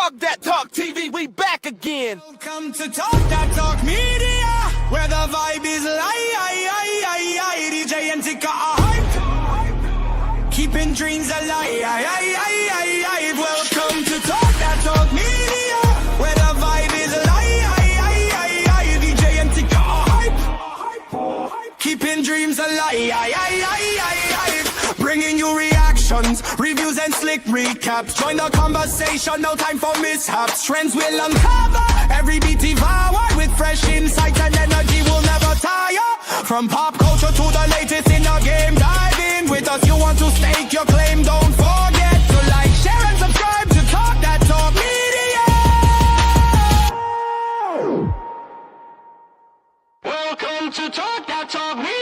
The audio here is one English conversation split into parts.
Talk That Talk TV, we back again. Welcome to Talk That Talk Media, where the vibe is live. DJ and Tika are hype, keeping dreams alive. Welcome to Talk That Talk Media, where the vibe is live. DJ and Tika are hype, keeping dreams alive. Bringing you reactions, reviews and slick recaps. Join the conversation, no time for mishaps. Trends will uncover, every beat devoured with fresh insights and energy will never tire. From pop culture to the latest in the game, dive in with us. You want to stake your claim, don't forget to like, share and subscribe to Talk That Talk Media. Welcome to Talk That Talk Media.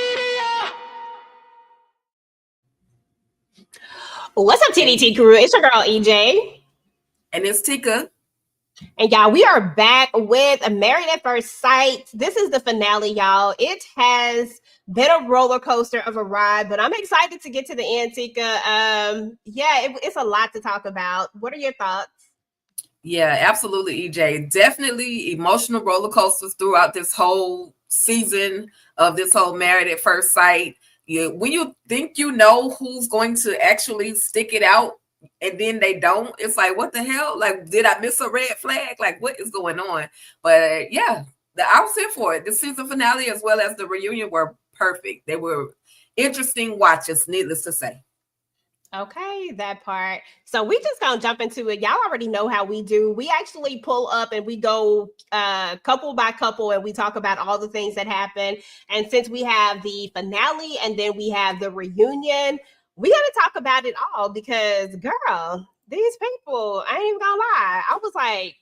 What's up, TDT crew? It's your girl, EJ. And it's Tika. And y'all, we are back with Married at First Sight. This is the finale, y'all. It has been a roller coaster of a ride, but I'm excited to get to the end, Tika. It's a lot to talk about. What are your thoughts? Yeah, absolutely, EJ. Definitely emotional roller coasters throughout this whole season of this whole Married at First Sight. When you think you know who's going to actually stick it out and then they don't, it's like, what the hell? Like, did I miss a red flag? Like, what is going on? But yeah, I was here for it. The season finale as well as the reunion were perfect. They were interesting watches, needless to say. Okay, that part. So we just gonna jump into it. Y'all already know how we do. We actually pull up and we go couple by couple and we talk about all the things that happen. And since we have the finale and then we have the reunion, we gotta talk about it all because, girl, these people, I ain't even gonna lie. I was like,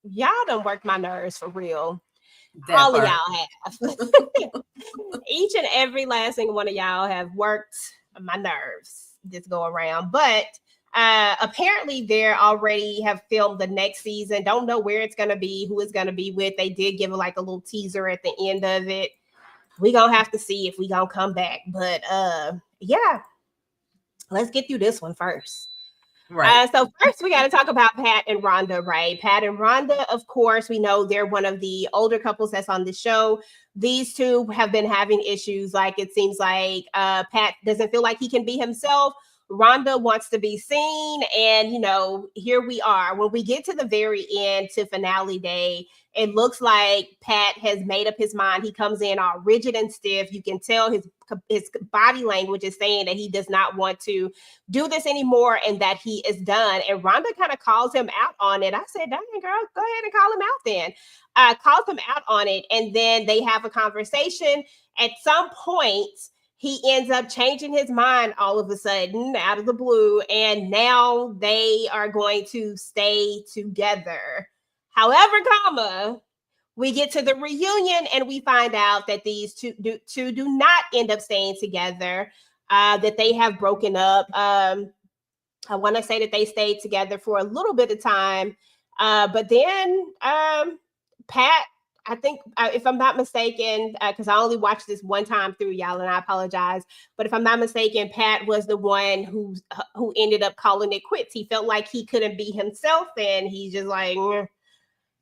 y'all done worked my nerves for real. That all part. of y'all have. Each and every last single one of y'all have worked my nerves this go around, but apparently they already have filmed the next season. Don't know where it's gonna be, who it's gonna be with. They did give like a little teaser at the end of it. We gonna have to see if we gonna come back, but yeah, let's get through this one first. Right. So first we got to talk about Pat and Rhonda, right? Pat and Rhonda, of course, we know they're one of the older couples that's on the show. These two have been having issues. Like, it seems like Pat doesn't feel like he can be himself. Rhonda wants to be seen. And, you know, here we are. When we get to the very end, to finale day, it looks like Pat has made up his mind. He comes in all rigid and stiff. You can tell his body language is saying that he does not want to do this anymore and that he is done. And Rhonda kind of calls him out on it. I said, dang, girl, go ahead and call him out then. Calls him out on it. And then they have a conversation. At some point, he ends up changing his mind all of a sudden out of the blue. And now they are going to stay together. However, we get to the reunion and we find out that these two do not end up staying together, that they have broken up. I want to say that they stayed together for a little bit of time. But then Pat, I think, if I'm not mistaken, because I only watched this one time through, y'all, and I apologize. But if I'm not mistaken, Pat was the one who ended up calling it quits. He felt like he couldn't be himself and he's just like,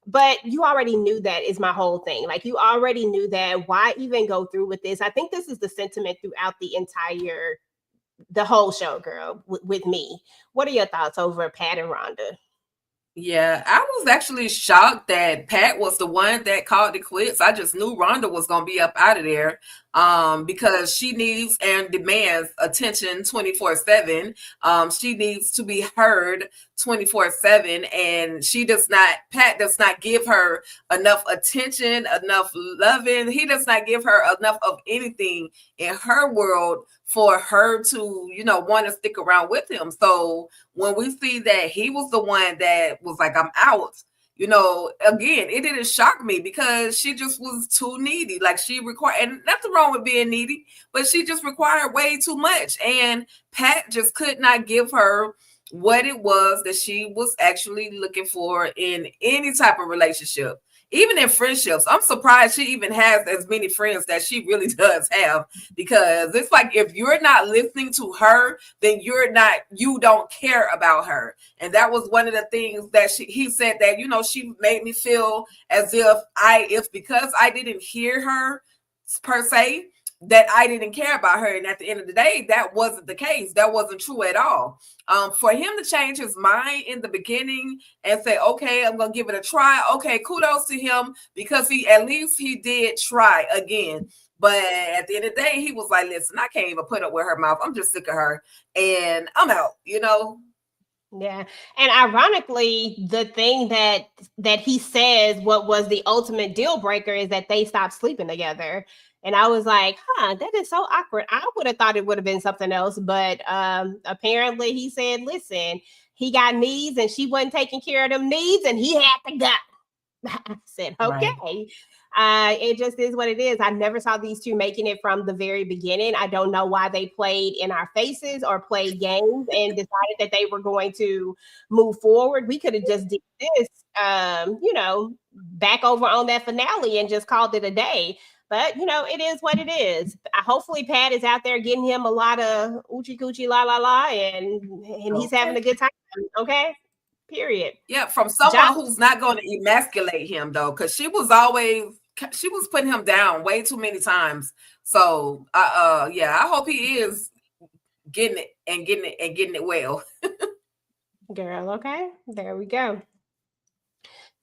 But you already knew that is my whole thing. Like, you already knew that. Why even go through with this? I think this is the sentiment throughout the whole show, girl, with me. What are your thoughts over Pat and Rhonda? Yeah, I was actually shocked that Pat was the one that called it quits. I just knew Rhonda was going to be up out of there because she needs and demands attention 24/7. She needs to be heard 24/7, and Pat does not give her enough attention, enough loving. He does not give her enough of anything in her world for her to, want to stick around with him. So when we see that he was the one that was like, I'm out, again, it didn't shock me because she just was too needy. Like, she required, and nothing wrong with being needy, but she just required way too much. And Pat just could not give her what it was that she was actually looking for in any type of relationship. even in friendships, I'm surprised she even has as many friends that she really does have, because it's like if you're not listening to her, then you don't care about her. And that was one of the things that he said that, she made me feel as if because I didn't hear her per se, that I didn't care about her. And at the end of the day, that wasn't the case. That wasn't true at all. For him to change his mind in the beginning and say, okay, I'm going to give it a try. Okay, kudos to him, because at least he did try again. But at the end of the day, he was like, listen, I can't even put up with her mouth. I'm just sick of her and I'm out, Yeah. And ironically, the thing that he says what was the ultimate deal breaker is that they stopped sleeping together. And I was like, that is so awkward. I would have thought it would have been something else. But apparently he said, listen, he got needs and she wasn't taking care of them needs and he had to go. I said, okay. Right. It just is what it is. I never saw these two making it from the very beginning. I don't know why they played in our faces or played games and decided that they were going to move forward. We could have just did this, back over on that finale and just called it a day. But, it is what it is. Hopefully Pat is out there getting him a lot of oochie coochie la la la and he's having a good time. Okay. Period. Yeah, from someone who's not going to emasculate him, though, because she was putting him down way too many times. So, yeah, I hope he is getting it well. Girl, okay, there we go.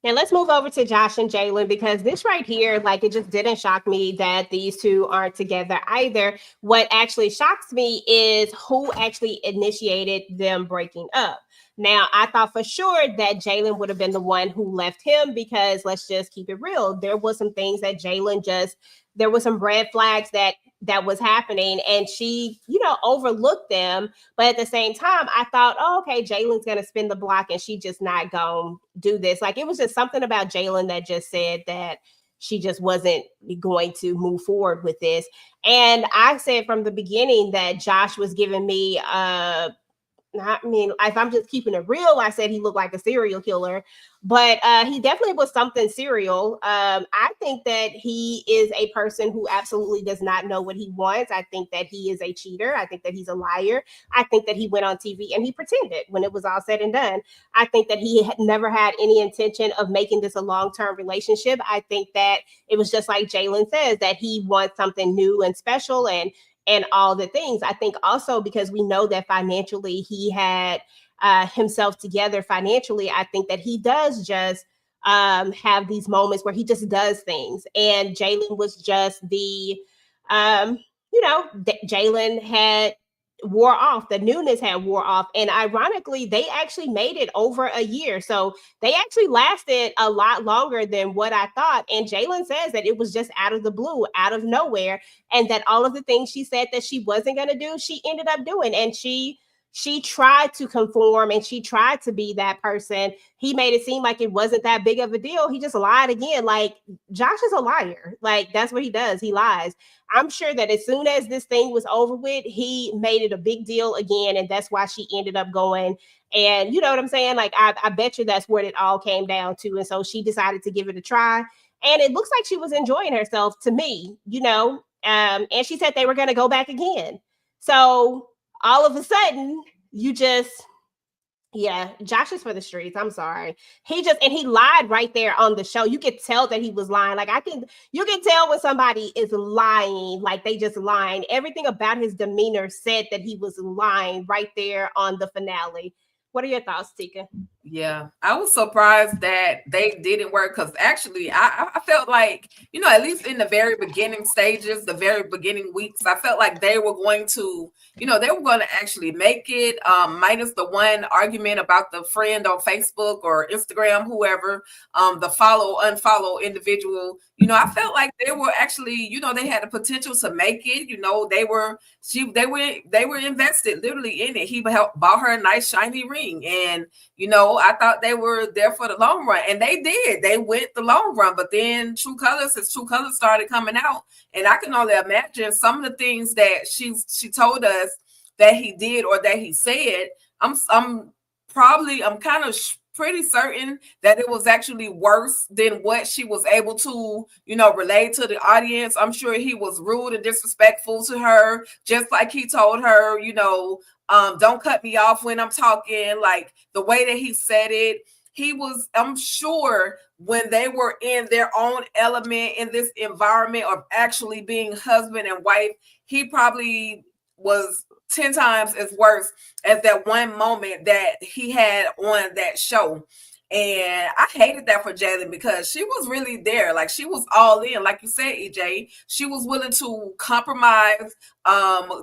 Now let's move over to Josh and Jalen, because this right here, like, it just didn't shock me that these two aren't together either. What actually shocks me is who actually initiated them breaking up. Now, I thought for sure that Jalen would have been the one who left him, because let's just keep it real. There was some things that there was some red flags that was happening, and she, overlooked them. But at the same time, I thought, okay, Jalen's going to spin the block and she just not going to do this. Like, it was just something about Jalen that just said that she just wasn't going to move forward with this. And I said from the beginning that Josh was giving me, if I'm just keeping it real, I said he looked like a serial killer, but he definitely was something serial. I think that he is a person who absolutely does not know what he wants. I think that he is a cheater. I think that he's a liar. I think that he went on TV and he pretended when it was all said and done. I think that he had never had any intention of making this a long-term relationship. I think that it was just like Jalen says, that he wants something new and special and all the things. I think also because we know that financially he had himself together financially, I think that he does just have these moments where he just does things. And Jalen was just Jalen had wore off. The newness had wore off. And ironically, they actually made it over a year. So they actually lasted a lot longer than what I thought. And Jalen says that it was just out of the blue, out of nowhere. And that all of the things she said that she wasn't going to do, she ended up doing. And she tried to conform and she tried to be that person. He made it seem like it wasn't that big of a deal. He just lied again. Like, Josh is a liar. Like, that's what he does. He lies. I'm sure that as soon as this thing was over with, he made it a big deal again. And that's why she ended up going. And you know what I'm saying? Like, I bet you that's what it all came down to. And so she decided to give it a try. And it looks like she was enjoying herself to me, and she said they were going to go back again. So all of a sudden, Josh is for the streets. I'm sorry. He lied right there on the show. You could tell that he was lying. Like, you can tell when somebody is lying, like they just lying. Everything about his demeanor said that he was lying right there on the finale. What are your thoughts, Tika? Yeah, I was surprised that they didn't work, because actually I felt like, at least in the very beginning stages, the very beginning weeks, I felt like they were going to, they were going to actually make it, minus the one argument about the friend on Facebook or Instagram, whoever, the unfollow individual. I felt like they were actually, they had the potential to make it. They were invested literally in it. He bought her a nice shiny ring, and I thought they were there for the long run, and they did. They went the long run, but then True Colors started coming out, and I can only imagine some of the things that she told us that he did or that he said. I'm kind of pretty certain that it was actually worse than what she was able to, relate to the audience. I'm sure he was rude and disrespectful to her, just like he told her, don't cut me off when I'm talking. Like the way that he said it, I'm sure when they were in their own element in this environment of actually being husband and wife, he probably was 10 times as worse as that one moment that he had on that show. And I hated that for Jalen because she was really there. Like she was all in. Like you said, EJ, she was willing to compromise,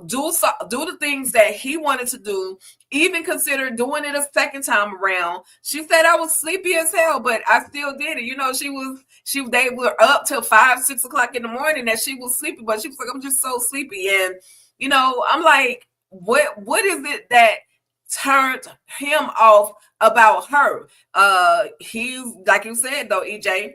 do the things that he wanted to do, even consider doing it a second time around. She said I was sleepy as hell, but I still did it. They were up till 5, 6 o'clock in the morning that she was sleepy, but she was like, I'm just so sleepy. And, I'm like, what is it that turned him off about her? He's, like you said though, EJ,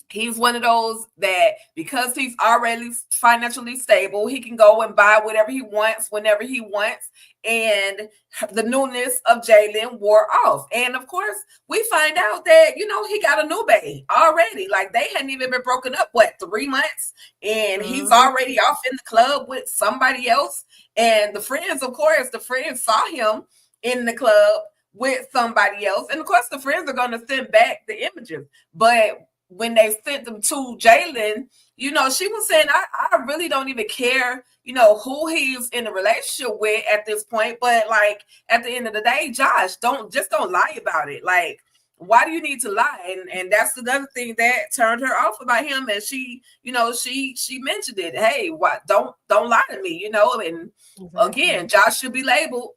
he's one of those that because he's already financially stable, he can go and buy whatever he wants whenever he wants. And the newness of Jalen wore off. And of course, we find out that, he got a new baby already. Like they hadn't even been broken up, 3 months? And he's already off in the club with somebody else. And the friends saw him in the club with somebody else. And of course, the friends are going to send back the images. But when they sent them to Jalen, she was saying, I really don't even care, who he's in a relationship with at this point. But like at the end of the day, Josh, don't lie about it. Like, why do you need to lie? And that's another thing that turned her off about him. And she mentioned it. Hey, what? Don't lie to me, And again, Josh should be labeled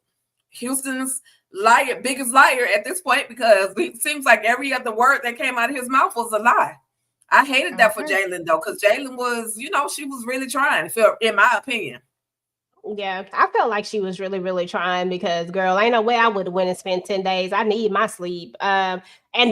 Houston's biggest liar at this point, because it seems like every other word that came out of his mouth was a lie. I hated that for Jalen though, because Jalen was, she was really trying, in my opinion. Yeah, I felt like she was really, really trying because, girl, ain't no way I would have went and spent 10 days. I need my sleep. And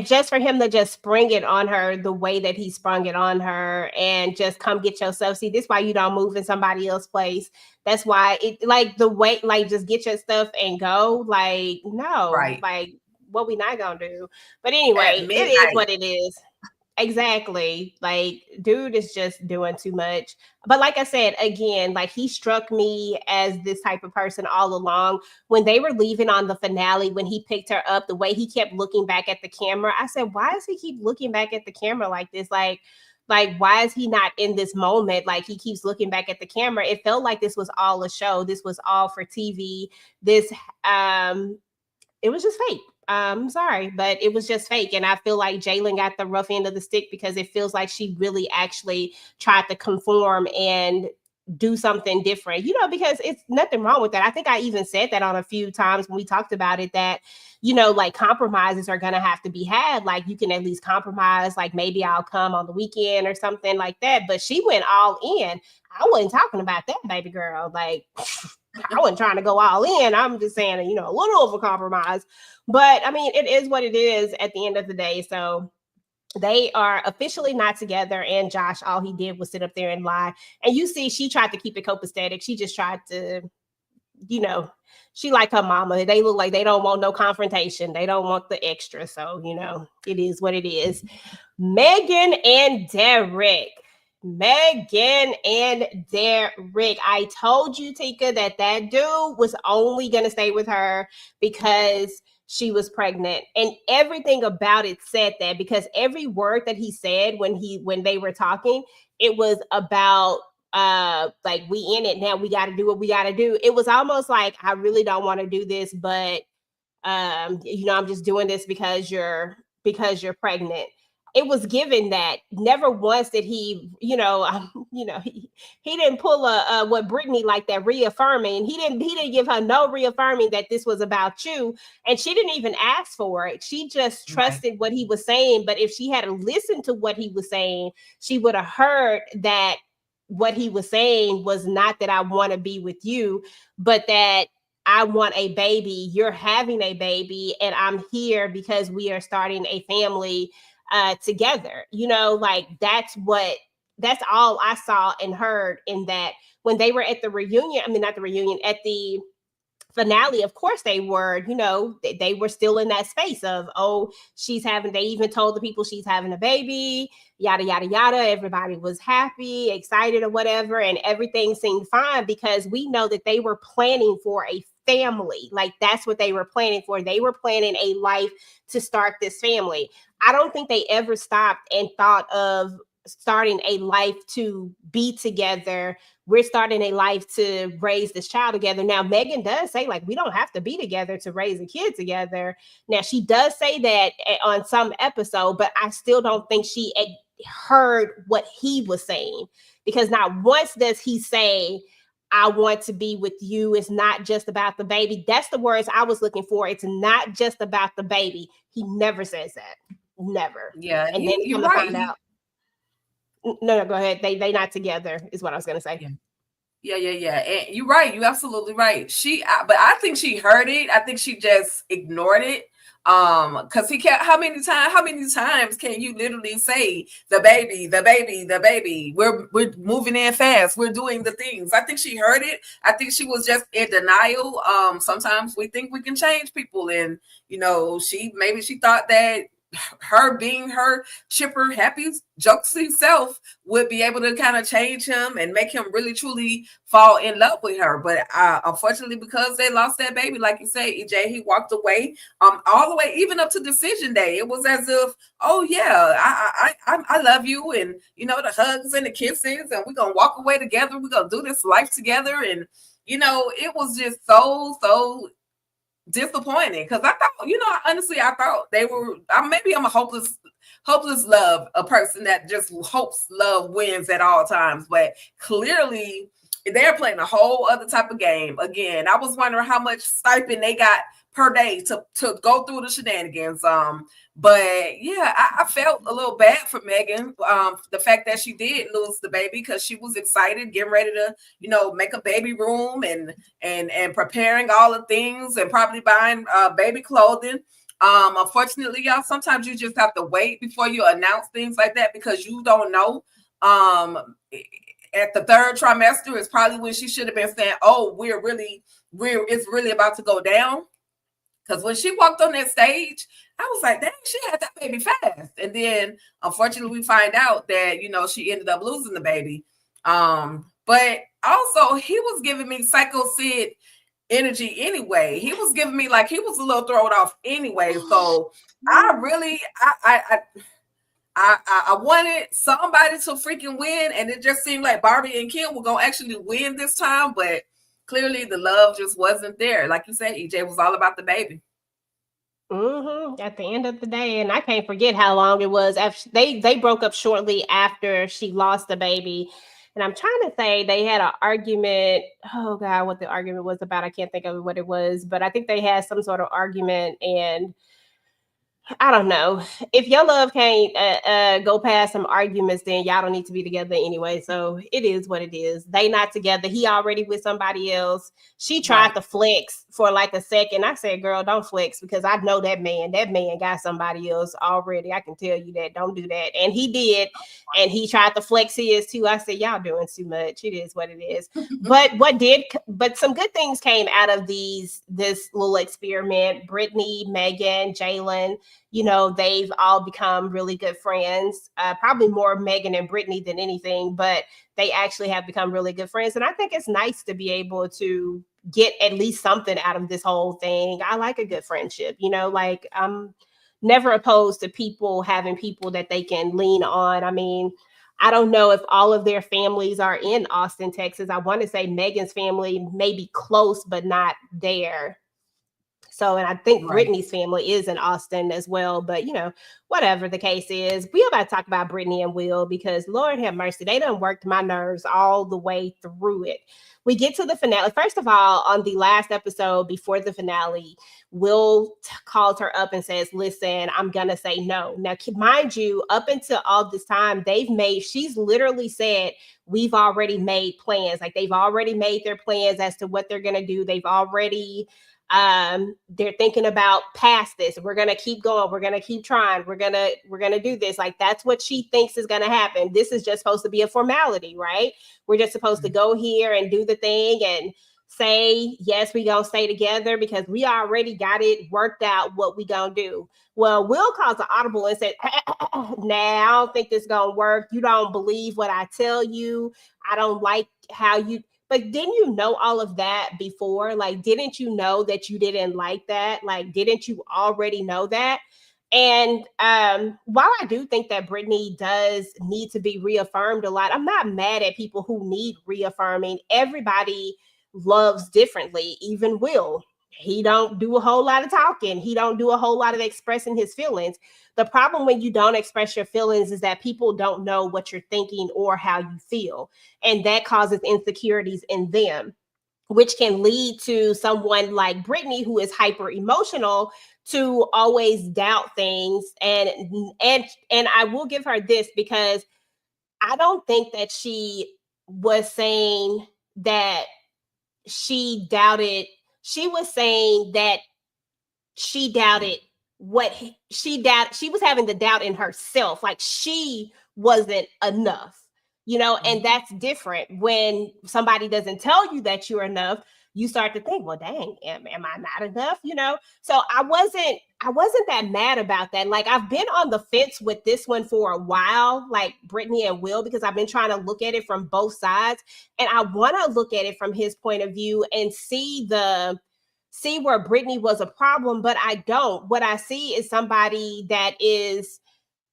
just for him to just spring it on her the way that he sprung it on her and just come get yourself. See, this is why you don't move in somebody else's place. That's why it like the way, like just get your stuff and go. Like, no, right. Like what we not gonna do. But anyway, it is what it is. Exactly. Like, dude is just doing too much. But like I said, again, like he struck me as this type of person all along. When they were leaving on the finale, when he picked her up, the way he kept looking back at the camera, I said, why does he keep looking back at the camera like this? Like, why is he not in this moment? Like he keeps looking back at the camera. It felt like this was all a show. This was all for TV. It was just fake. I'm sorry, but it was just fake. And I feel like Jalen got the rough end of the stick because it feels like she really actually tried to conform and do something different, because it's nothing wrong with that. I think I even said that on a few times when we talked about it, that, like compromises are going to have to be had. Like you can at least compromise, like maybe I'll come on the weekend or something like that. But she went all in. I wasn't talking about that, baby girl. Like, I wasn't trying to go all in. I'm just saying, a little over compromise. But I mean, it is what it is at the end of the day. So they are officially not together. And Josh, all he did was sit up there and lie. And you see, she tried to keep it copacetic. She just tried to, she like her mama. They look like they don't want no confrontation. They don't want the extra. So, it is what it is. Megan and Derek. Megan and Derek. I told you, Tika, that dude was only going to stay with her because she was pregnant. And everything about it said that, because every word that he said when they were talking, it was about like, we in it now. We got to do what we got to do. It was almost like, I really don't want to do this, but I'm just doing this because you're pregnant. It was given that. Never once did he, he didn't pull a what Brittany, like that reaffirming. He didn't give her no reaffirming that this was about you. And she didn't even ask for it. She just trusted what he was saying. But if she had listened to what he was saying, she would have heard that what he was saying was not that I want to be with you, but that I want a baby. You're having a baby, and I'm here because we are starting a family together. Like that's all I saw and heard in that when they were at the reunion. I mean, not the reunion, at the finale, of course they were, they were still in that space of, oh, they even told the people she's having a baby, yada, yada, yada. Everybody was happy, excited or whatever. And everything seemed fine because we know that they were planning for a family. Like that's what they were planning for. They were planning a life to start this family. I don't think they ever stopped and thought of starting a life to be together. We're starting a life to raise this child together. Now, Megan does say, like, we don't have to be together to raise a kid together. Now, she does say that on some episode, but I still don't think she heard what he was saying, because not once does he say, I want to be with you. It's not just about the baby. That's the words I was looking for. It's not just about the baby. He never says that. Never. Yeah. And then come to find out. No, go ahead. They not together is what I was going to say. Yeah. And you're right. You're absolutely right. But I think she heard it. I think she just ignored it. Because he kept, how many times can you literally say the baby? We're moving in fast. We're doing the things. I think she heard it. I think she was just in denial. Sometimes we think we can change people, and she thought that her being her chipper, happy, jokesy self would be able to kind of change him and make him really truly fall in love with her. But unfortunately, because they lost that baby, like you say, EJ, he walked away. All the way, even up to decision day, it was as if, oh yeah, I love you, and the hugs and the kisses, and we're gonna walk away together. We're gonna do this life together, and it was just so disappointing, because I thought, honestly, I thought they were. Maybe I'm a hopeless love, a person that just hopes love wins at all times, but clearly they're playing a whole other type of game. Again, I was wondering how much stipend they got per day to go through the shenanigans. But yeah, I felt a little bad for Megan. The fact that she did lose the baby, because she was excited, getting ready to, make a baby room and preparing all the things, and probably buying baby clothing. Unfortunately, y'all, sometimes you just have to wait before you announce things like that, because you don't know. At the third trimester is probably when she should have been saying, oh, it's really about to go down. Because when she walked on that stage, I was like, dang, she had that baby fast. And then, unfortunately, we find out that, she ended up losing the baby. But also, he was giving me Psycho Sid energy anyway. He was giving me, like, he was a little thrown off anyway. So I really, I wanted somebody to freaking win. And it just seemed like Barbie and Kim were going to actually win this time. But clearly the love just wasn't there. Like you said, EJ, was all about the baby. At the end of the day, and I can't forget how long it was after they broke up shortly after she lost the baby. And I'm trying to say they had an argument. Oh God, what the argument was about, I can't think of what it was, but I think they had some sort of argument, and I don't know. If your love can't go past some arguments, then y'all don't need to be together anyway. So it is what it is. They not together. He already with somebody else. She tried to flex for like a second. I said, girl, don't flex, because I know that man got somebody else already. I can tell you that. Don't do that. And he did. And he tried to flex his too. I said, y'all doing too much. It is what it is. But some good things came out of this little experiment. Brittany, Megan, Jalen, they've all become really good friends. Probably more Megan and Brittany than anything, but they actually have become really good friends. And I think it's nice to be able to get at least something out of this whole thing. I like a good friendship, like I'm never opposed to people having people that they can lean on. I mean, I don't know if all of their families are in Austin, Texas. I want to say Megan's family may be close, but not there. So, and I think Brittany's family is in Austin as well, but whatever the case is, we about to talk about Brittany and Will, because Lord have mercy, they done worked my nerves all the way through it. We get to the finale. First of all, on the last episode before the finale, Will calls her up and says, listen, I'm going to say no. Now, mind you, up until all this time, she's literally said, we've already made plans. Like, they've already made their plans as to what they're going to do. They've already they're thinking about past this. We're gonna keep going, we're gonna keep trying, we're gonna do this. Like, that's what she thinks is gonna happen. This is just supposed to be a formality, right? We're just supposed to go here and do the thing and say, yes, we gonna stay together because we already got it worked out what we gonna do. Well, Will calls an audible and said, nah, I don't think this gonna work. You don't believe what I tell you. I don't like how you, but didn't you know all of that before? Like, didn't you know that you didn't like that? Like, didn't you already know that? And while I do think that Brittany does need to be reaffirmed a lot, I'm not mad at people who need reaffirming. Everybody loves differently, even Will. He don't do a whole lot of talking. He don't do a whole lot of expressing his feelings. The problem when you don't express your feelings is that people don't know what you're thinking or how you feel. And that causes insecurities in them, which can lead to someone like Brittany, who is hyper emotional, to always doubt things. And I will give her this, because I don't think that she was saying that she doubted. She was saying that she doubted she was having the doubt in herself, like she wasn't enough, and that's different. When somebody doesn't tell you that you're enough, you start to think, well, dang, am I not enough? So I wasn't that mad about that. Like, I've been on the fence with this one for a while, like Brittany and Will, because I've been trying to look at it from both sides, and I want to look at it from his point of view and see where Brittany was a problem, but I don't. What I see is somebody that is,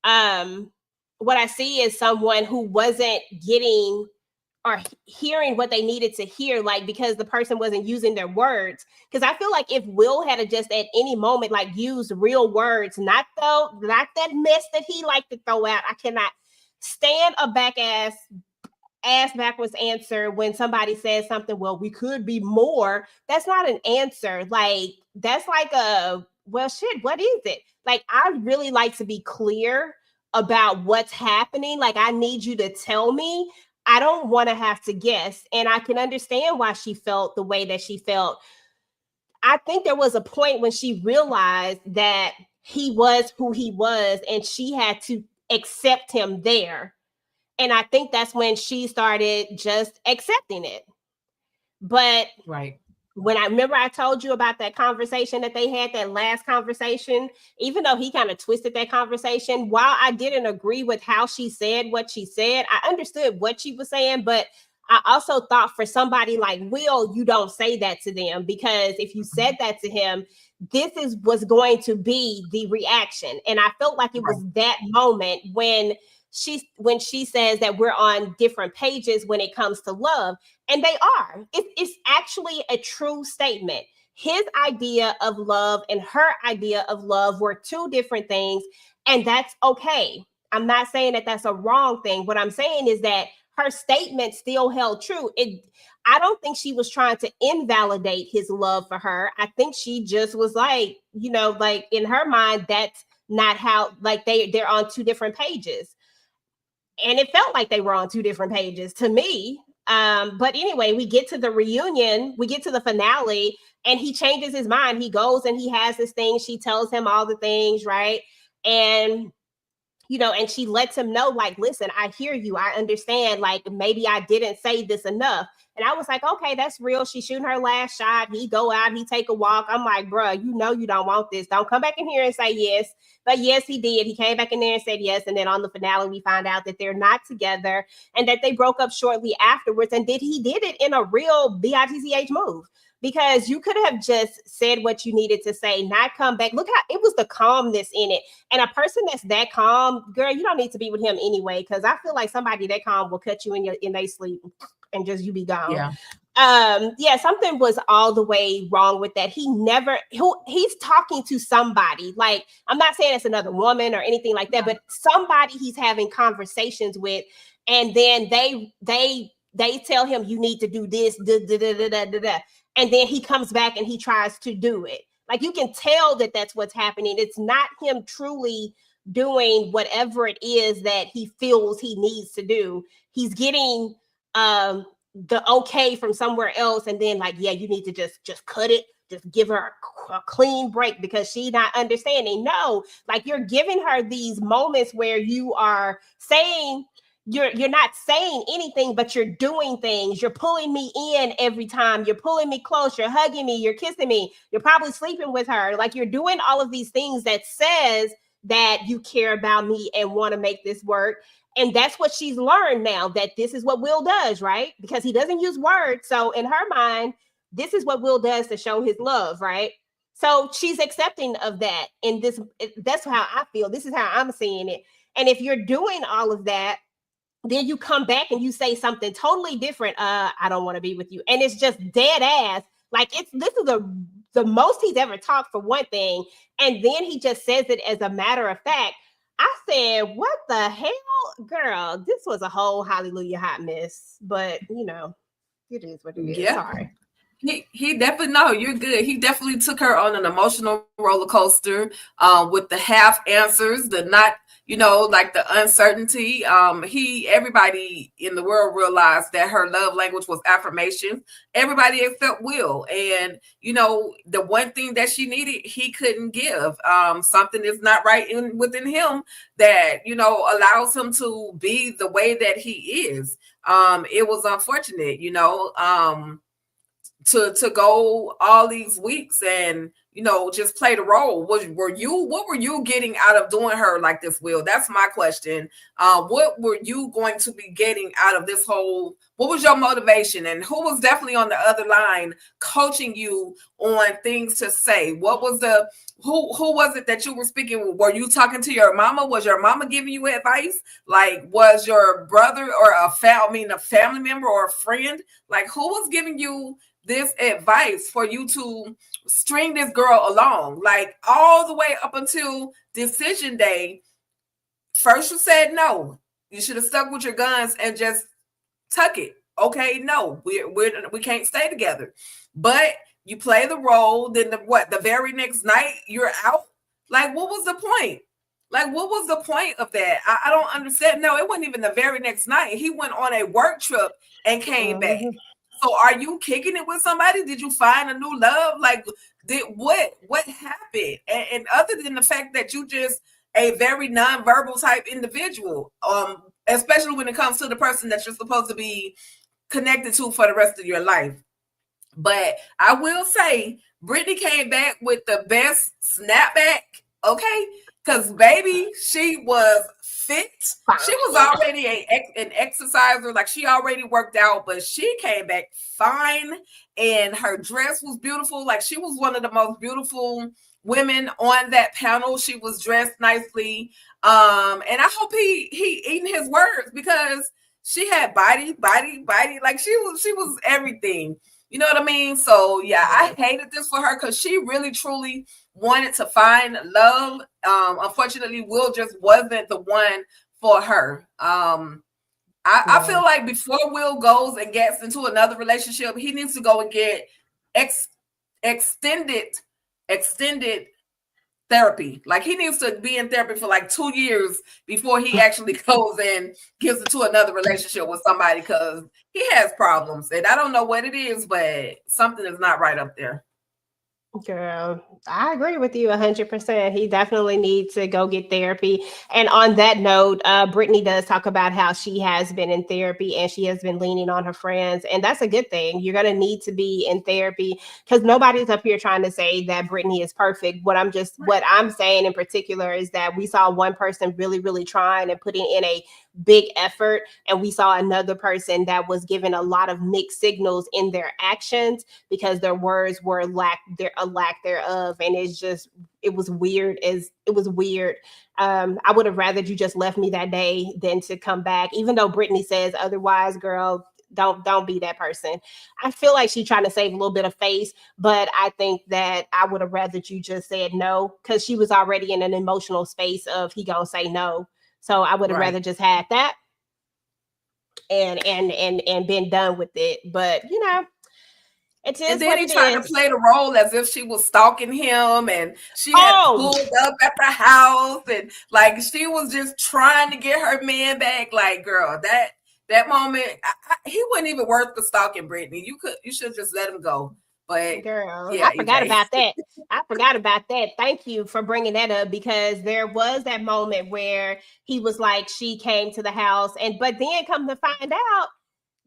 what I see is someone who wasn't getting or hearing what they needed to hear, like, because the person wasn't using their words. Because I feel like if Will had just at any moment, like, used real words, not that mess that he liked to throw out. I cannot stand a ass backwards answer when somebody says something, well, we could be more. That's not an answer. Like, that's like well, shit, what is it? Like, I really like to be clear about what's happening. Like, I need you to tell me. I don't want to have to guess. And I can understand why she felt the way that she felt. I think there was a point when she realized that he was who he was, and she had to accept him there. And I think that's when she started just accepting it. But right. When I told you about that conversation that they had, that last conversation, even though he kind of twisted that conversation, while I didn't agree with how she said what she said, I understood what she was saying. But I also thought, for somebody like Will, you don't say that to them, because if you said that to him, was going to be the reaction. And I felt like it was that moment when she says that we're on different pages when it comes to love. And they are. It's actually a true statement. His idea of love and her idea of love were two different things, and that's okay. I'm not saying that that's a wrong thing. What I'm saying is that her statement still held true. I don't think she was trying to invalidate his love for her. I think she just was like, like, in her mind, that's not how, like, they're on two different pages. And it felt like they were on two different pages to me. But anyway, we get to the reunion, we get to the finale, and he changes his mind. He goes and he has this thing. She tells him all the things, right? And and she lets him know, like, listen, I hear you. I understand. Like, maybe I didn't say this enough. And I was like, okay, that's real. She's shooting her last shot. He go out, he take a walk. I'm like, bruh, you don't want this. Don't come back in here and say yes. But yes, he did. He came back in there and said yes. And then on the finale, we find out that they're not together and that they broke up shortly afterwards. And he did it in a real BITCH move. Because you could have just said what you needed to say, not come back. Look how it was, the calmness in it. And a person that's that calm, girl, you don't need to be with him anyway. Because I feel like somebody that calm will cut you in their sleep and just you be gone. Yeah. Something was all the way wrong with that. He's talking to somebody. Like, I'm not saying it's another woman or anything like that, but somebody he's having conversations with, and then they tell him, you need to do this, and then he comes back and he tries to do it. Like, you can tell that that's what's happening. It's not him truly doing whatever it is that he feels he needs to do. He's getting the okay from somewhere else, and then, like, yeah, you need to just cut it. Just give her a clean break because she's not understanding. No, like, you're giving her these moments where you are saying, you're not saying anything, but you're doing things. You're pulling me in every time. You're pulling me close. You're hugging me. You're kissing me. You're probably sleeping with her. Like, you're doing all of these things that says that you care about me and want to make this work. And that's what she's learned now, that this is what Will does, right? Because he doesn't use words. So in her mind, this is what Will does to show his love, right? So she's accepting of that. And that's how I feel. This is how I'm seeing it. And if you're doing all of that, then you come back and you say something totally different. I don't want to be with you. And it's just dead ass. Like, this is the most he's ever talked, for one thing. And then he just says it as a matter of fact. I said, what the hell? Girl, this was a whole hallelujah hot mess. But, it is what it is. Yeah. Sorry. He definitely, no, you're good. He definitely took her on an emotional roller coaster with the half answers, the not, like the uncertainty. Everybody in the world realized that her love language was affirmation. Everybody except Will. And, the one thing that she needed, he couldn't give. Something is not right within him that, allows him to be the way that he is. It was unfortunate, to go all these weeks and just play the role. What were you getting out of doing her like this, Will? That's my question. What were you going to be getting out of this whole, what was your motivation, and who was definitely on the other line coaching you on things to say? What was who was it that you were speaking with? Were you talking to your mama? Was your mama giving you advice? Like, was your brother or a family member or a friend? Like, who was giving you this advice for you to string this girl along, like all the way up until decision day? First you said no. You should have stuck with your guns and just tuck it. Okay, no, we can't stay together. But you play the role. Then the very next night you're out. Like, what was the point? Like, what was the point of that? I don't understand. No, it wasn't even the very next night. He went on a work trip and came back. So are you kicking it with somebody? Did you find a new love? Like, what happened? And other than the fact that you just a very nonverbal type individual, especially when it comes to the person that you're supposed to be connected to for the rest of your life. But I will say, Brittany came back with the best snapback, okay? Because, baby, she was fit. She was already an exerciser. Like, she already worked out, but she came back fine, and her dress was beautiful. Like, she was one of the most beautiful women on that panel. She was dressed nicely. And I hope he eating his words, because she had body. Like, she was everything. You know what I mean? So, yeah, I hated this for her, because she really, truly wanted to find love. Unfortunately, Will just wasn't the one for her. I feel like before Will goes and gets into another relationship, he needs to go and get extended therapy. Like, he needs to be in therapy for like 2 years before he actually goes and gets into another relationship with somebody, because he has problems, and I don't know what it is, but something is not right up there. Girl, I agree with you 100%. He definitely needs to go get therapy. And on that note, Brittany does talk about how she has been in therapy and she has been leaning on her friends. And that's a good thing. You're going to need to be in therapy, because nobody's up here trying to say that Brittany is perfect. What I'm saying in particular is that we saw one person really, really trying and putting in a big effort, and we saw another person that was given a lot of mixed signals in their actions, because their words were a lack thereof. And it was weird. I would have rather you just left me that day than to come back, even though Brittany says otherwise. Girl, don't be that person. I feel like she's trying to save a little bit of face, but I think that I would have rather you just said no, because she was already in an emotional space of he gonna say no. So I would have rather just had that and been done with it. But it is. And then he tried to play the role as if she was stalking him, and she had pulled up at the house, and like she was just trying to get her man back. Like, girl, that moment, he wasn't even worth the stalking, Brittany. You should just let him go. But Girl, yeah, I forgot EJ. about that. I forgot about that. Thank you for bringing that up because there was that moment where he was like, she came to the house, and but then come to find out,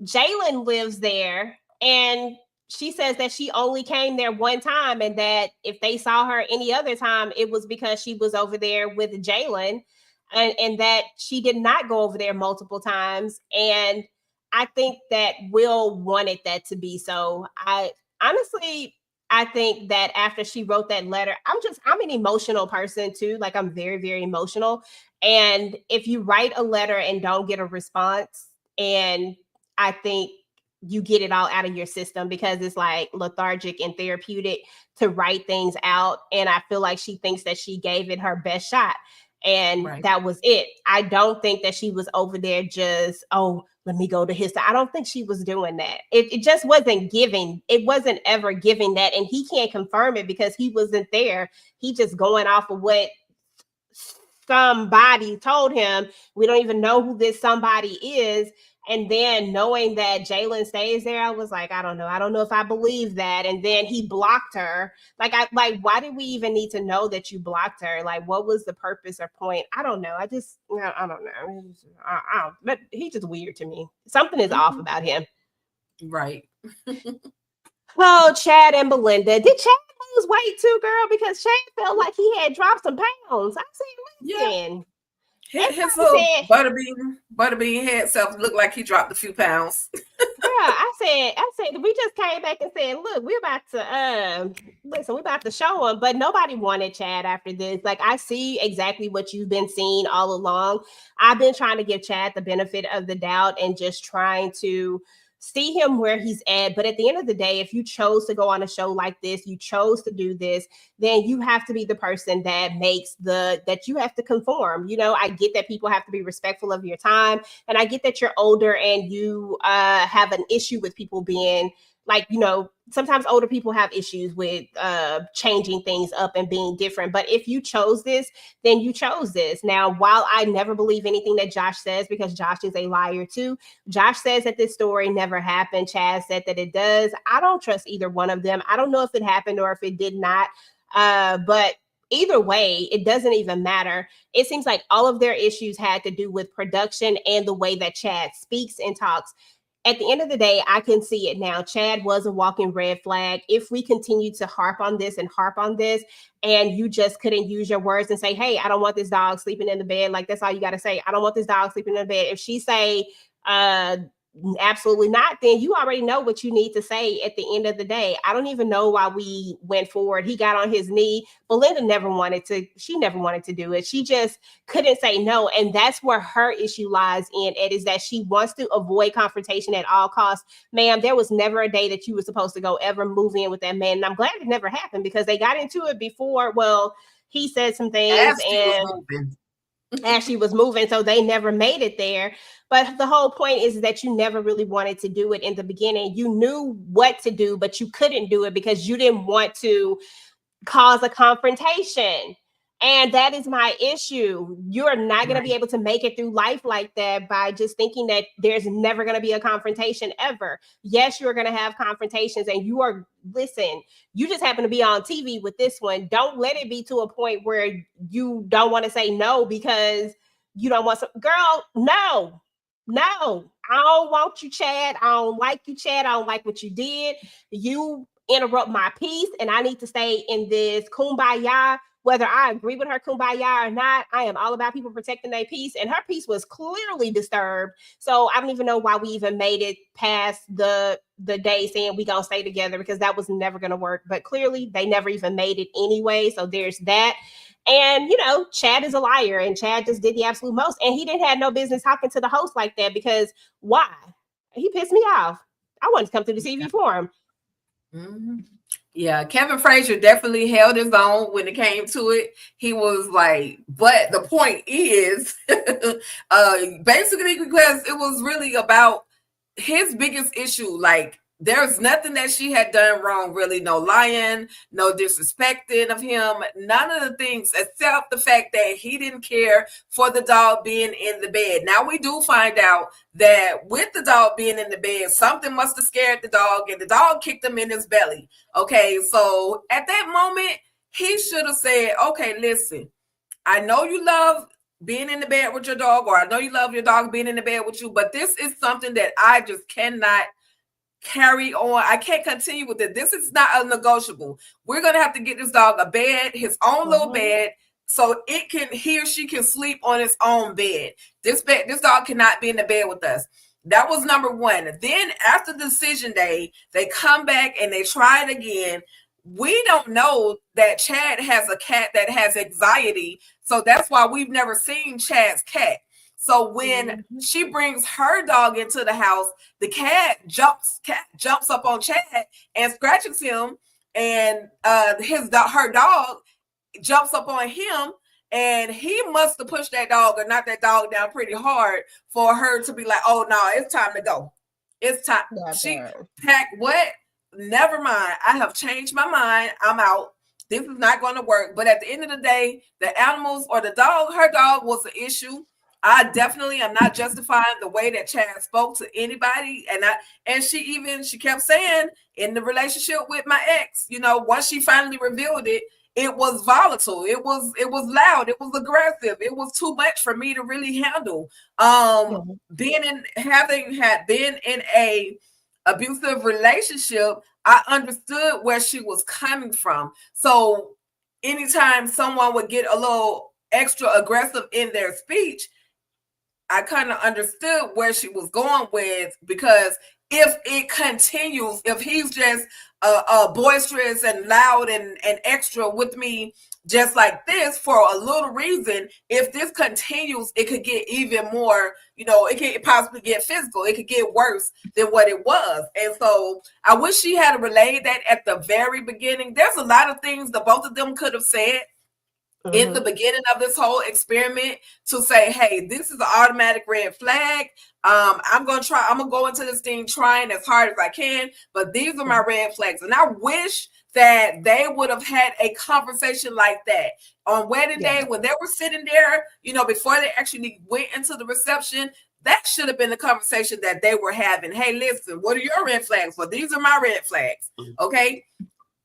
Jalen lives there, and she says that she only came there one time, and that if they saw her any other time, it was because she was over there with Jalen, and that she did not go over there multiple times. And I think that Will wanted that to be so. I honestly, I think that after she wrote that letter, I'm an emotional person too. Like I'm very, very emotional. And if you write a letter and don't get a response, and I think you get it all out of your system because it's like lethargic and therapeutic to write things out. And I feel like she thinks that she gave it her best shot. And Right. that was it. I don't think that she was over there just, oh, let me go to his. I don't think she was doing that. It just wasn't giving. It wasn't ever giving that. And he can't confirm it because he wasn't there. He just going off of what somebody told him. We don't even know who this somebody is. And then knowing that Jalen stays there, I was like, I don't know. I don't know if I believe that. And then he blocked her. Why did we even need to know that you blocked her? Like, what was the purpose or point? I don't know. I don't know. But he's just weird to me. Something is off about him. Right. Oh, Chad and Belinda. Did Chad lose weight too, girl? Because Chad felt like he had dropped some pounds. I said, listen. Yeah. His little butterbean head self looked like he dropped a few pounds. Girl, I said, we just came back and said, look, we're about to listen, we're about to show him, but nobody wanted Chad after this. Like, I see exactly what you've been seeing all along. I've been trying to give Chad the benefit of the doubt and just trying to see him where he's at. But at the end of the day, if you chose to go on a show like this, you chose to do this, then you have to be the person that that you have to conform. You know, I get that people have to be respectful of your time, and I get that you're older and you have an issue with people being like, you know, sometimes older people have issues with changing things up and being different. But if you chose this, then you chose this. Now, while I never believe anything that Josh says, because Josh is a liar too, Josh says that this story never happened. Chad said that it does. I don't trust either one of them. I don't know if it happened or if it did not. But either way, it doesn't even matter. It seems like all of their issues had to do with production and the way that Chad speaks and talks. At the end of the day, I can see it now. Chad was a walking red flag. If we continue to harp on this, and you just couldn't use your words and say, hey, I don't want this dog sleeping in the bed. Like, that's all you got to say. I don't want this dog sleeping in the bed. If she say, absolutely not, then you already know what you need to say at the end of the day. I don't even know why we went forward. He got on his knee. Belinda never wanted to do it. She just couldn't say no. And that's where her issue lies in it, is that she wants to avoid confrontation at all costs. Ma'am, there was never a day that you were supposed to go ever move in with that man. And I'm glad it never happened, because they got into it before. Well, he said some things as she was moving, so they never made it there. But the whole point is that you never really wanted to do it in the beginning. You knew what to do, but you couldn't do it because you didn't want to cause a confrontation. And that is my issue. You're not going to be able to make it through life like that by just thinking that there's never going to be a confrontation ever. Yes, you're going to have confrontations, and you just happen to be on TV with this one. Don't let it be to a point where you don't want to say no because you don't want some. Girl, no, I don't want you, Chad. I don't like you, Chad. I don't like what you did. You interrupt my peace, and I need to stay in this kumbaya. Whether I agree with her kumbaya or not, I am all about people protecting their peace, and her peace was clearly disturbed. So I don't even know why we even made it past the day saying we gonna stay together, because that was never gonna work. But clearly they never even made it anyway. So there's that. And, you know, Chad is a liar, and Chad just did the absolute most. And he didn't have no business talking to the host like that, because why? He pissed me off. I wanted to come to the TV for him. Mm-hmm. Yeah, Kevin Frazier definitely held his own when it came to it. He was like, but the point is, basically, because it was really about his biggest issue. Like, there's nothing that she had done wrong, really. No lying, no disrespecting of him, none of the things except the fact that he didn't care for the dog being in the bed. Now we do find out that with the dog being in the bed, something must have scared the dog, and the dog kicked him in his belly. Okay, so at that moment, he should have said, okay, listen, I know you love being in the bed with your dog, or I know you love your dog being in the bed with you, but this is something that I just cannot carry on. I can't continue with it. This is not a negotiable. We're gonna have to get this dog a bed, his own little bed, so he or she can sleep on his own bed. This dog cannot be in the bed with us. That was number one. Then after the decision day, they come back and they try it again. We don't know that Chad has a cat that has anxiety, so that's why we've never seen Chad's cat. So when she brings her dog into the house, the cat jumps up on Chad and scratches him, and her dog jumps up on him, and he must have pushed that dog or knocked that dog down pretty hard for her to be like, "Oh no, it's time to go. It's time." She packed what? Never mind. I have changed my mind. I'm out. This is not going to work. But at the end of the day, the animals or the dog, her dog was the issue. I definitely am not justifying the way that Chad spoke to anybody. And she kept saying in the relationship with my ex, once she finally revealed it, it was volatile. It was loud. It was aggressive. It was too much for me to really handle. Having been in a abusive relationship, I understood where she was coming from. So anytime someone would get a little extra aggressive in their speech, I kind of understood where she was going with, because if it continues, if he's just boisterous and loud and extra with me just like this for a little reason, if this continues, it could get even more, it could possibly get physical. It could get worse than what it was. And so I wish she had relayed that at the very beginning. There's a lot of things that both of them could have said in the beginning of this whole experiment to say, hey, this is an automatic red flag. I'm going to go into this thing trying as hard as I can, but these are my red flags. And I wish that they would have had a conversation like that on wedding day when they were sitting there, before they actually went into the reception. That should have been the conversation that they were having. Hey, listen, what are your red flags? Well, these are my red flags. Okay.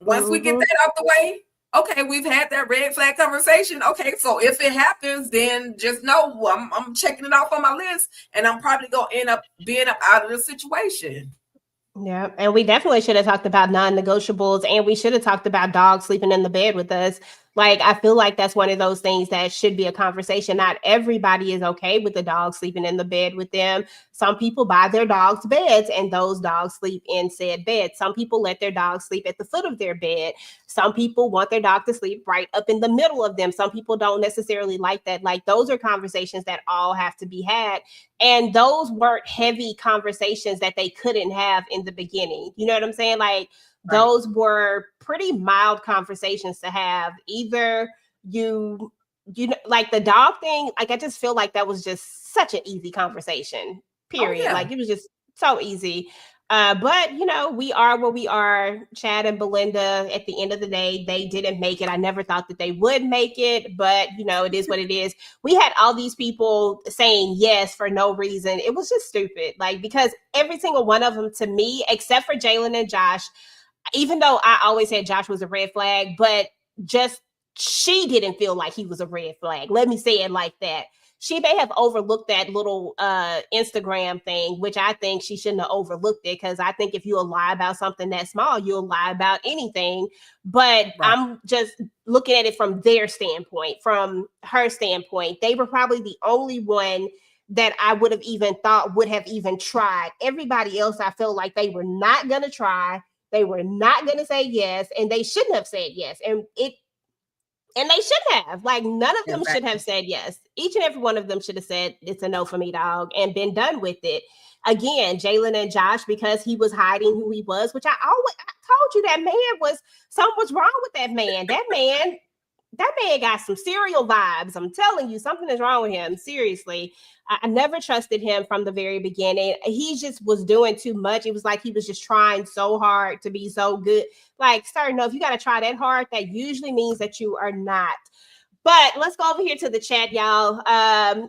Once we get that out the way, okay, we've had that red flag conversation. Okay, so if it happens, then just know I'm checking it off on my list, and I'm probably going to end up being up out of the situation. Yeah, and we definitely should have talked about non-negotiables, and we should have talked about dogs sleeping in the bed with us. Like, I feel like that's one of those things that should be a conversation. Not everybody is okay with the dog sleeping in the bed with them. Some people buy their dogs beds, and those dogs sleep in said bed. Some people let their dogs sleep at the foot of their bed. Some people want their dog to sleep right up in the middle of them. Some people don't necessarily like that. Like, those are conversations that all have to be had. And those weren't heavy conversations that they couldn't have in the beginning. You know what I'm saying? Like, those were pretty mild conversations to have. Either you like the dog thing, like, I just feel like that was just such an easy conversation, period. Oh, yeah. Like, it was just so easy. But we are where we are. Chad and Belinda, at the end of the day, they didn't make it. I never thought that they would make it, but it is what it is. We had all these people saying yes for no reason. It was just stupid. Like, because every single one of them, to me, except for Jalen and Josh, even though I always said Josh was a red flag, but just she didn't feel like he was a red flag. Let me say it like that. She may have overlooked that little Instagram thing, which I think she shouldn't have overlooked it, because I think if you'll lie about something that small, you'll lie about anything. But I'm just looking at it from their standpoint, from her standpoint. They were probably the only one that I would have even thought would have even tried. Everybody else, I feel like they were not going to try. They were not going to say yes, and they shouldn't have said yes. And they should have. Like, none of them should have said yes. Each and every one of them should have said, it's a no for me, dog, and been done with it. Again, Jalen and Josh, because he was hiding who he was, which I told you that man something was wrong with that man. That man that man got some serial vibes. I'm telling you, something is wrong with him. Seriously. I never trusted him from the very beginning. He just was doing too much. It was like he was just trying so hard to be so good. Like, sir, no, if you got to try that hard, that usually means that you are not. But let's go over here to the chat, y'all.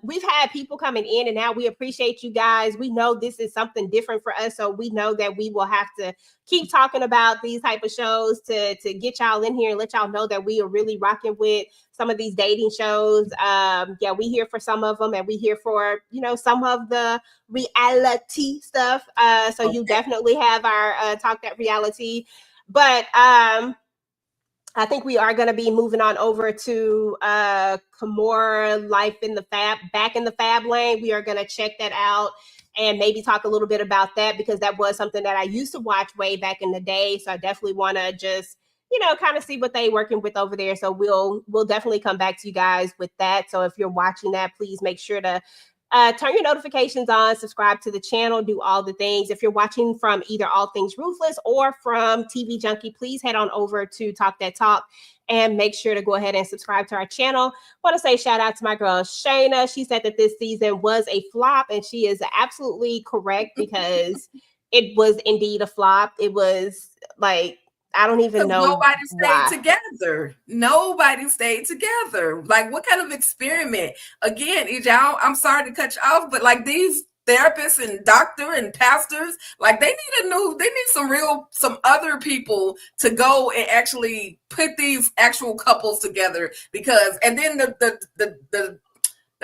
We've had people coming in and out. We appreciate you guys. We know this is something different for us, so we know that we will have to keep talking about these type of shows to get y'all in here and let y'all know that we are really rocking with some of these dating shows. Yeah, we here for some of them, and we here for, you know, some of the reality stuff. So okay. You definitely have our Talk That Reality. But I think we are going to be moving on over to Kimora Life in the Fab, back in the Fab Lane. We are going to check that out and maybe talk a little bit about that, because that was something that I used to watch way back in the day. So I definitely want to just, you know, kind of see what they working with over there. So we'll definitely come back to you guys with that. So if you're watching that, please make sure to turn your notifications on, subscribe to the channel, do all the things. If you're watching from either All Things Ruthless or from TV Junkie, please head on over to Talk That Talk and make sure to go ahead and subscribe to our channel. Want to say shout out to my girl Shayna. She said that this season was a flop, and she is absolutely correct, because it was indeed a flop. It was like, I don't even know nobody why. stayed together. Nobody stayed together. Like, what kind of experiment? Again, y'all, I'm sorry to cut you off, but like these therapists and doctor and pastors, like they need some other people to go and actually put these actual couples together, because, and then the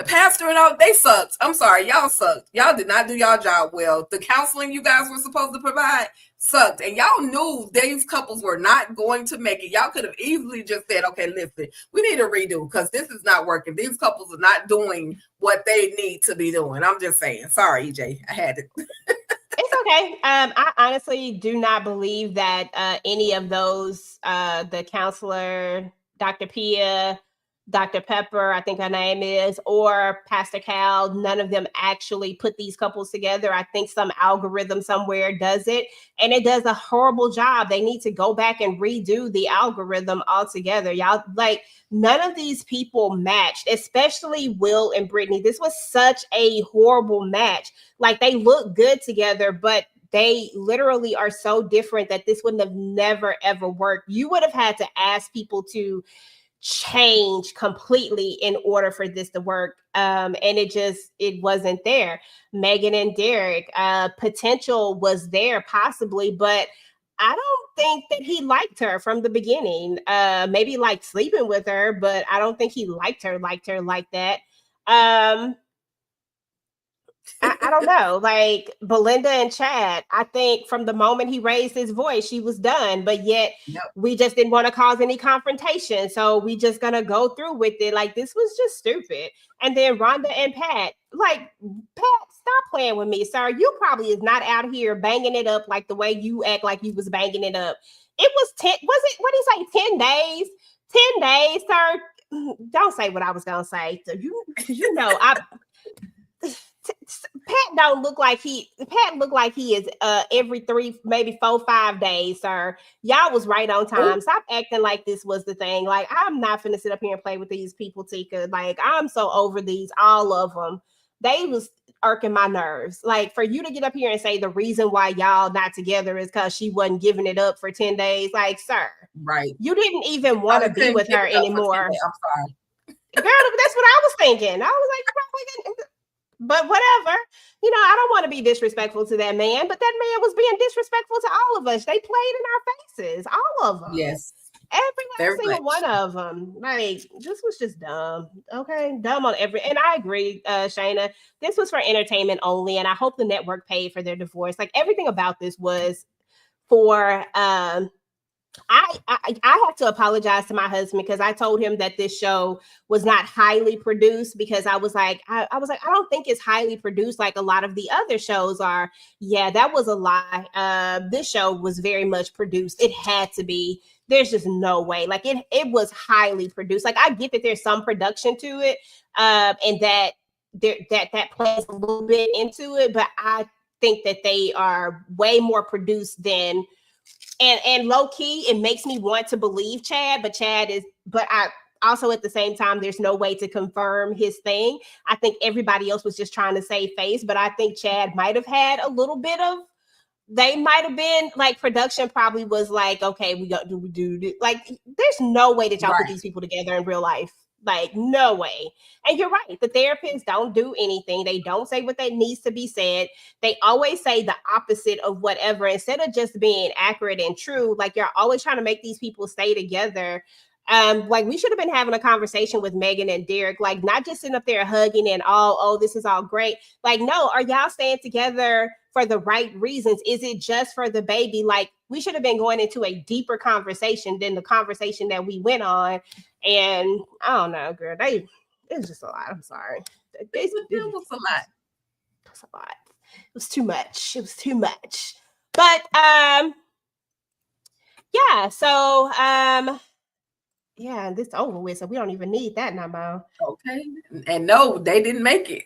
pastor and all, they sucked. I'm sorry, y'all sucked. Y'all did not do y'all job well. The counseling you guys were supposed to provide sucked, and y'all knew these couples were not going to make it. Y'all could have easily just said, okay, listen, we need a redo because this is not working. These couples are not doing what they need to be doing. I'm just saying. Sorry, EJ, I had it. It's okay. I honestly do not believe that any of those, the counselor, Dr. Pia, Dr. Pepper, I think her name is, or Pastor Cal, none of them actually put these couples together. I think some algorithm somewhere does it, and it does a horrible job. They need to go back and redo the algorithm altogether. Y'all, like, none of these people matched, especially Will and Brittany. This was such a horrible match. Like, they look good together, but they literally are so different that this wouldn't have never, ever worked. You would have had to ask people to change completely in order for this to work. And it wasn't there. Megan and Derek, potential was there possibly, but I don't think that he liked her from the beginning. Maybe liked sleeping with her, but I don't think he liked her like that. I don't know, like Belinda and Chad, I think from the moment he raised his voice, she was done, but yet we just didn't want to cause any confrontation. So we just gonna go through with it. Like, this was just stupid. And then Rhonda and Pat, like, Pat, stop playing with me, sir. You probably is not out here banging it up like the way you act like you was banging it up. It was 10, was it, what did he say, 10 days? 10 days, sir. Don't say what I was gonna say. You know, Pat look like he is every 3, maybe 4, 5 days, sir. Y'all was right on time. Stop acting like this was the thing. Like, I'm not finna sit up here and play with these people, Tika. Like, I'm so over these, all of them. They was irking my nerves. Like, for you to get up here and say the reason why y'all not together is because she wasn't giving it up for 10 days. Like, sir, right? You didn't even want to be with her anymore. I'm sorry, girl. That's what I was thinking. I was like, but whatever, you know, I don't want to be disrespectful to that man, but that man was being disrespectful to all of us. They played in our faces, all of them. Yes. Every single one of them. Like, this was just dumb. Okay, dumb on every. And I agree, Shayna. This was for entertainment only, and I hope the network paid for their divorce. Like, everything about this was for. I have to apologize to my husband, because I told him that this show was not highly produced, because I was like, I don't think it's highly produced like a lot of the other shows are. Yeah, that was a lie. This show was very much produced. It had to be. There's just no way. Like, it was highly produced. Like, I get that there's some production to it, and that that plays a little bit into it, but I think that they are way more produced than. And low key, it makes me want to believe Chad, but also at the same time, there's no way to confirm his thing. I think everybody else was just trying to save face, but I think Chad might have had a little bit of, they might have been like, production probably was like, okay, we got to do like, there's no way that y'all put these people together in real life. Like, no way. And you're right. The therapists don't do anything. They don't say what that needs to be said. They always say the opposite of whatever instead of just being accurate and true. Like, you're always trying to make these people stay together. Like, we should have been having a conversation with Megan and Derek, like, not just sitting up there hugging and all, oh, this is all great. Like, no, are y'all staying together for the right reasons? Is it just for the baby? Like, we should have been going into a deeper conversation than the conversation that we went on. And I don't know, girl, it's just a lot. I'm sorry. It was a lot. It's a lot. It was too much. It was too much. But yeah, so yeah, this over with, so we don't even need that no more. Okay. And no, they didn't make it.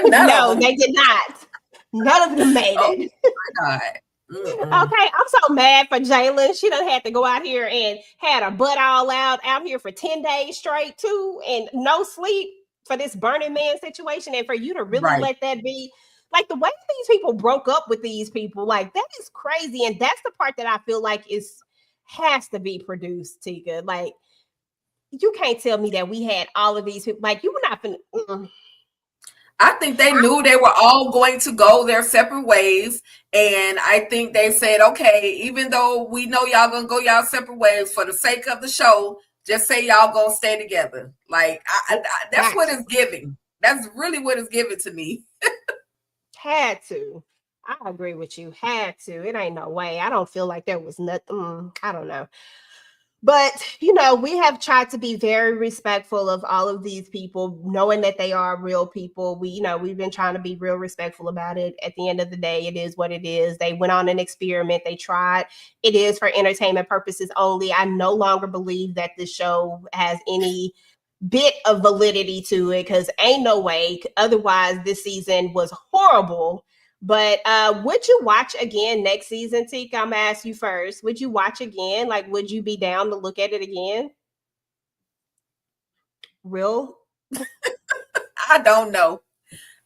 No, they did not. None of them made it. Oh my God. Okay, I'm so mad for Jalen. She done had to go out here and had her butt all out here for 10 days straight too, and no sleep for this Burning Man situation. And for you to really let that be, like, the way these people broke up with these people, like, that is crazy. And that's the part that I feel like has to be produced, Tika. Like, you can't tell me that we had all of these people. Like, you were not finna. I think they knew they were all going to go their separate ways. And I think they said, okay, even though we know y'all gonna go y'all separate ways, for the sake of the show, just say y'all gonna stay together. Like, that's what it's giving. That's really what it's giving to me. Had to. I agree with you. Had to. It ain't no way. I don't feel like there was nothing. I don't know. But, you know, we have tried to be very respectful of all of these people, knowing that they are real people. We've been trying to be real respectful about it. At the end of the day, it is what it is. They went on an experiment. They tried. It is for entertainment purposes only. I no longer believe that this show has any bit of validity to it, because ain't no way. Otherwise, this season was horrible. But would you watch again next season, Tika? I'm gonna ask you first. Would you watch again? Like, would you be down to look at it again? Real? I don't know.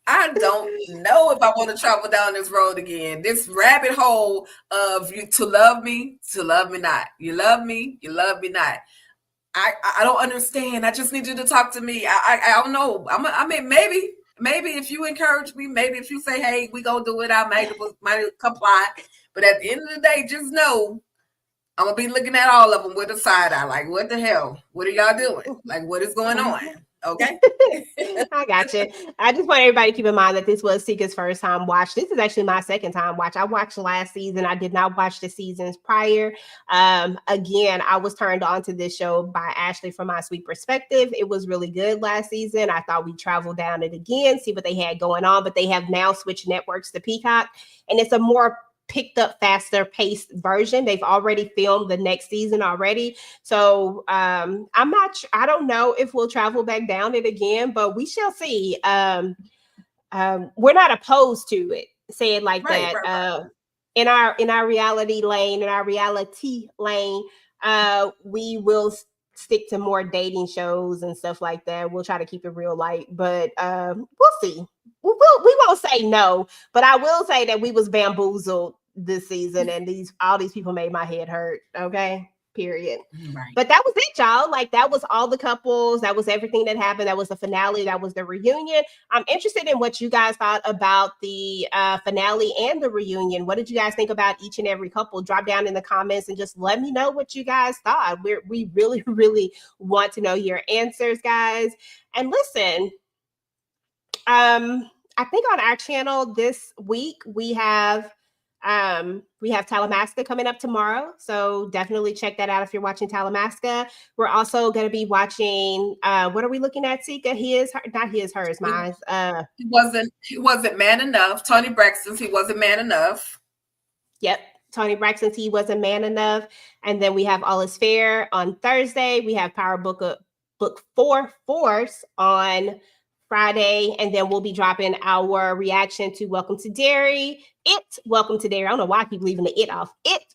I don't know if I want to travel down this road again. This rabbit hole of you to love me not. You love me not. I don't understand. I just need you to talk to me. I don't know. I mean, maybe if you encourage me, maybe if you say, hey, we gonna do it, I might comply. But at the end of the day, just know I'm gonna be looking at all of them with a side eye. Like, what the hell? What are y'all doing? Like, what is going on? Okay. I got you. I just want everybody to keep in mind that this was Tika's first time watch. This is actually my second time watch. I watched last season. I did not watch the seasons prior. Again, I was turned on to this show by Ashley from My Sweet Perspective. It was really good last season. I thought we'd travel down it again, see what they had going on, but they have now switched networks to Peacock, and it's a more picked up, faster paced version. They've already filmed the next season already. So I don't know if we'll travel back down it again, but we shall see. We're not opposed to it, say it like that. Right. In our reality lane, we will stick to more dating shows and stuff like that. We'll try to keep it real light, but we'll see. We won't say no, but I will say that we was bamboozled this season, and all these people made my head hurt. Okay, period. Right. But that was it, y'all. Like, that was all the couples. That was everything that happened. That was the finale. That was the reunion. I'm interested in what you guys thought about the finale and the reunion. What did you guys think about each and every couple? Drop down in the comments and just let me know what you guys thought. We really, really want to know your answers, guys. And listen, I think on our channel this week we have Talamasca coming up tomorrow, so definitely check that out if you're watching Talamasca. We're also going to be watching what are we looking at, Tika? Mine. He wasn't man enough. Tony Braxton's He Wasn't Man Enough. Yep. Tony Braxton's He Wasn't Man Enough. And then we have All Is Fair on Thursday. We have Power Book 4 Force on Friday, and then we'll be dropping our reaction to Welcome to Derry. Welcome to Derry. I don't know why I keep leaving the it off.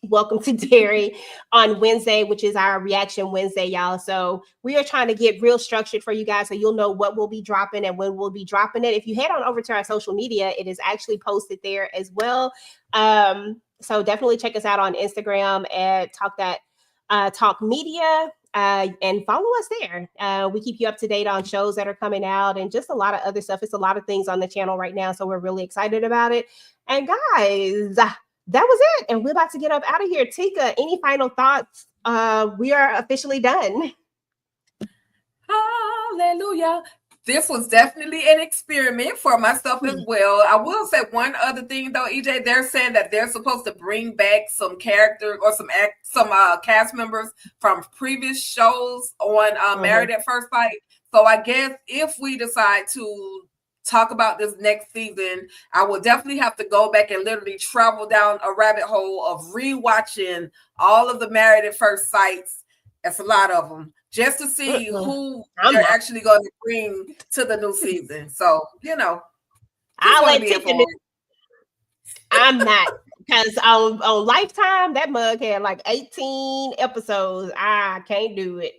Welcome to Derry on Wednesday, which is our reaction Wednesday, y'all. So we are trying to get real structured for you guys so you'll know what we'll be dropping and when we'll be dropping it. If you head on over to our social media, it is actually posted there as well. So definitely check us out on Instagram at Talk Media. And follow us there. We keep you up to date on shows that are coming out and just a lot of other stuff. It's a lot of things on the channel right now, so we're really excited about it. And guys, that was it. And we're about to get up out of here. Tika, any final thoughts? We are officially done. Hallelujah. This was definitely an experiment for myself as well. I will say one other thing though, EJ. They're saying that they're supposed to bring back some character or some cast members from previous shows on Married at First Sight. So I guess if we decide to talk about this next season, I will definitely have to go back and literally travel down a rabbit hole of rewatching all of the Married at First Sights. That's a lot of them. Just to see who they're actually going to bring to the new season. So, I'll let Tika do. I'm not, because on Lifetime, that mug had like 18 episodes. I can't do it.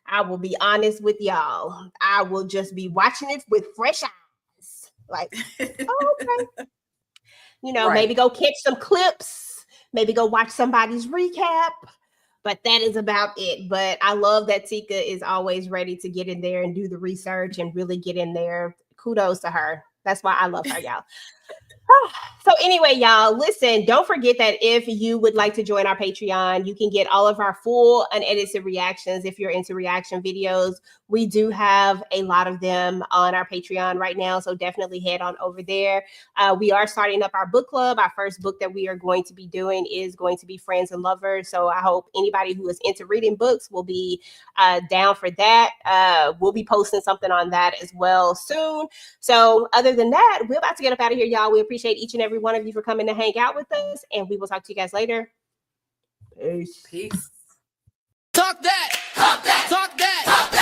I will be honest with y'all. I will just be watching it with fresh eyes. Like, okay. Maybe go catch some clips. Maybe go watch somebody's recap. But that is about it. But I love that Tika is always ready to get in there and do the research and really get in there. Kudos to her. That's why I love her, y'all. So anyway, y'all, listen, don't forget that if you would like to join our Patreon, you can get all of our full unedited reactions if you're into reaction videos. We do have a lot of them on our Patreon right now, so definitely head on over there. We are starting up our book club. Our first book that we are going to be doing is going to be Friends and Lovers, so I hope anybody who is into reading books will be down for that. We'll be posting something on that as well soon. So other than that, we're about to get up out of here, y'all. We appreciate each and every one of you for coming to hang out with us, and we will talk to you guys later. Peace. Talk that. Talk that. Talk that. Talk that.